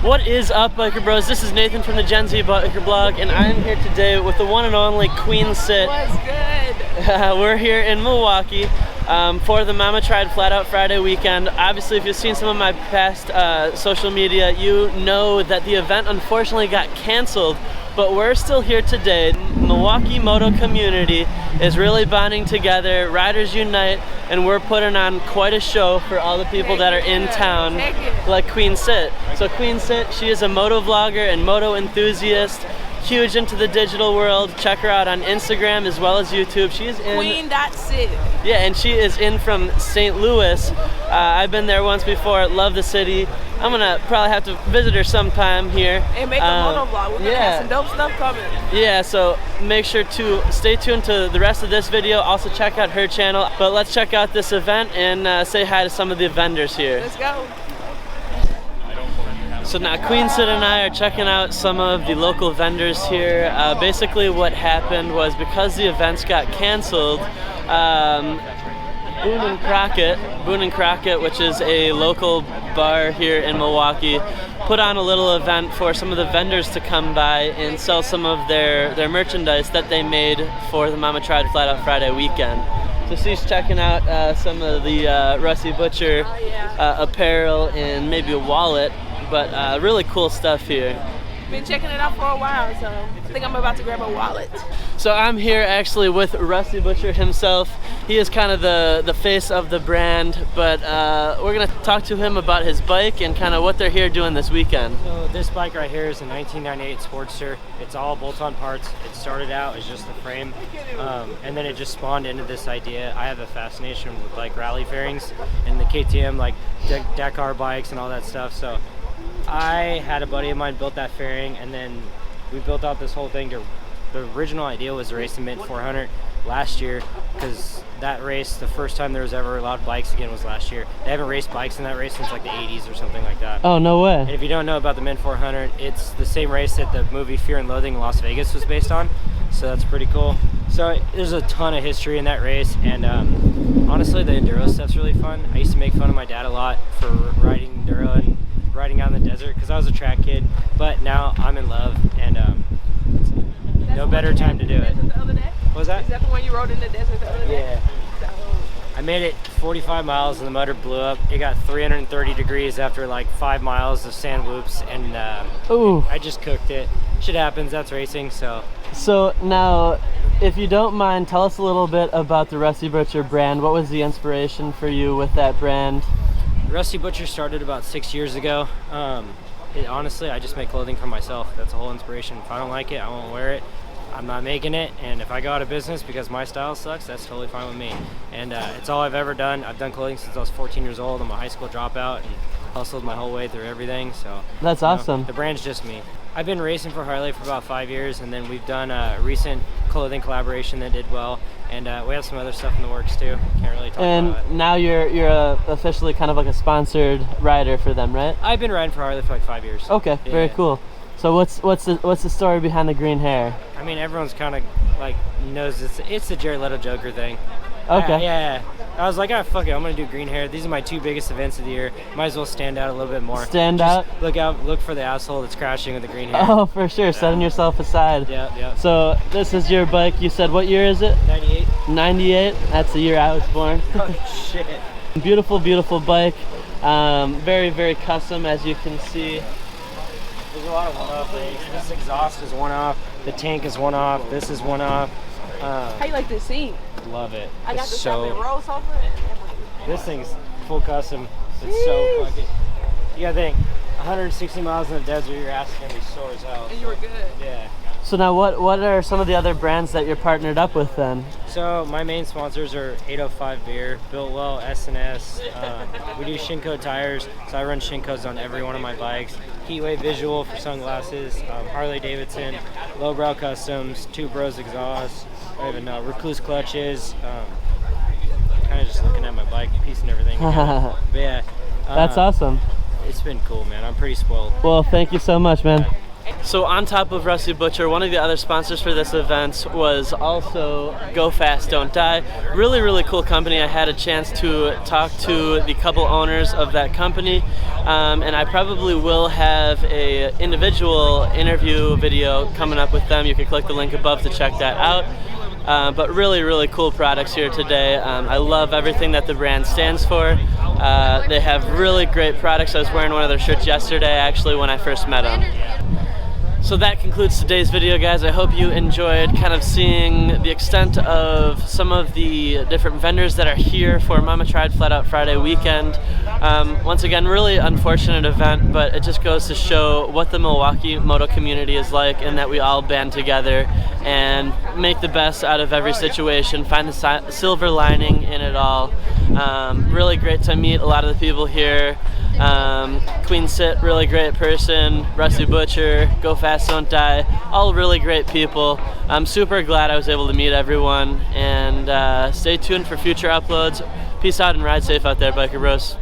What is up, Biker Bros? This is Nathan from the Gen Z Biker Blog, and I'm here today with the one and only Queen Sit. What's good? We're here in Milwaukee for the Mama Tried Flat Out Friday weekend. Obviously, if you've seen some of my past social media, you know that the event unfortunately got canceled, but we're still here today. Milwaukee Moto community is really bonding together. Riders unite, and we're putting on quite a show for all the people that are in town, like Queen Sit. So Queen Sit, she is a moto vlogger and moto enthusiast, huge into the digital world. Check her out on Instagram as well as YouTube. She's in Queen.sit. Yeah, and she is in from St. Louis. I've been there once before, love the city. I'm gonna probably have to visit her sometime here. And make a moto vlog. We're gonna have some dope stuff coming. Yeah, so make sure to stay tuned to the rest of this video. Also check out her channel. But let's check out this event and say hi to some of the vendors here. Let's go. So now Queen Sit and I are checking out some of the local vendors here. Basically what happened was, because the events got canceled, Boone and Crockett, which is a local bar here in Milwaukee, put on a little event for some of the vendors to come by and sell some of their merchandise that they made for the Mama Tried Flat Out Friday weekend. So she's checking out some of the Rusty Butcher apparel and maybe a wallet, but really cool stuff here. Been checking it out for a while, so I think I'm about to grab a wallet. So I'm here actually with Rusty Butcher himself. He is kind of the face of the brand, but we're gonna talk to him about his bike and kind of what they're here doing this weekend. So this bike right here is a 1998 Sportster. It's all bolt-on parts. It started out as just the frame, and then it just spawned into this idea. I have a fascination with like rally fairings and the KTM, like Dakar bikes and all that stuff. So I had a buddy of mine built that fairing, and then we built out this whole thing. The original idea was to race the Mint 400 last year, because that race, the first time there was ever allowed bikes again was last year. They haven't raced bikes in that race since like the 80s or something like that. Oh, no way. And if you don't know about the Mint 400, it's the same race that the movie Fear and Loathing in Las Vegas was based on, so that's pretty cool. So there's a ton of history in that race, and honestly the enduro stuff's really fun. I used to make fun of my dad a lot for riding enduro and riding out in the desert, because I was a track kid, but now I'm in love, and no better time to do it. What was that? Is that the one you rode in the desert the other day? Yeah. I made it 45 miles and the motor blew up. It got 330 degrees after like 5 miles of sand whoops, and I just cooked it. Shit happens, that's racing, so. So now, if you don't mind, tell us a little bit about the Rusty Butcher brand. What was the inspiration for you with that brand? Rusty Butcher started about 6 years ago. Honestly, I just make clothing for myself. That's the whole inspiration. If I don't like it, I won't wear it. I'm not making it, and if I go out of business because my style sucks, that's totally fine with me. And it's all I've ever done. I've done clothing since I was 14 years old. I'm a high school dropout and hustled my whole way through everything. So that's awesome. The brand's just me. I've been racing for Harley for about 5 years, and then we've done a recent clothing collaboration that did well, and we have some other stuff in the works too. Can't really talk about it. And now you're officially kind of like a sponsored rider for them, right? I've been riding for Harley for like 5 years. Okay, yeah. Very cool. So what's the story behind the green hair? I mean, everyone's kind of like knows it's the Jared Leto Joker thing. Okay. Yeah. I was like, fuck it, I'm gonna do green hair. These are my 2 biggest events of the year. Might as well stand out a little bit more. Stand out? Look for the asshole that's crashing with the green hair. Oh, for sure. Setting yourself aside. Yeah. So this is your bike. You said, what year is it? 98. 98? That's the year I was born. Oh shit. Beautiful, beautiful bike. Very, very custom, as you can see. There's a lot of one-off things. This exhaust is one-off. The tank is one-off. This is one-off. How you like this seat? Love it. I got the so rose over it. This thing's full custom. It's so fucking. You gotta think, 160 miles in the desert, your ass is gonna be sore as hell. And you were good. Yeah. So now what are some of the other brands that you're partnered up with then? So my main sponsors are 805 Beer, Builtwell, S&S. We do Shinko tires, so I run Shinkos on every one of my bikes. Heatwave Visual for sunglasses, Harley-Davidson, Lowbrow Customs, Two Bros exhaust, I don't even know, Recluse clutches. Kind of just looking at my bike, piecing everything together. But yeah. That's awesome. It's been cool, man. I'm pretty spoiled. Well, thank you so much, man. So on top of Rusty Butcher, one of the other sponsors for this event was also Go Fast, Don't Die. Really, really cool company. I had a chance to talk to the couple owners of that company, and I probably will have a individual interview video coming up with them. You can click the link above to check that out. But really, really cool products here today. I love everything that the brand stands for. They have really great products. I was wearing one of their shirts yesterday, actually, when I first met them. So that concludes today's video, guys. I hope you enjoyed kind of seeing the extent of some of the different vendors that are here for Mama Tried Flat Out Friday weekend. Once again, really unfortunate event, but it just goes to show what the Milwaukee moto community is like, and that we all band together and make the best out of every situation, find the silver lining in it all. Really great to meet a lot of the people here. Queen Sit, really great person. Rusty Butcher, Go Fast, Don't Die, all really great people. I'm super glad I was able to meet everyone, and stay tuned for future uploads. Peace out and ride safe out there, biker bros.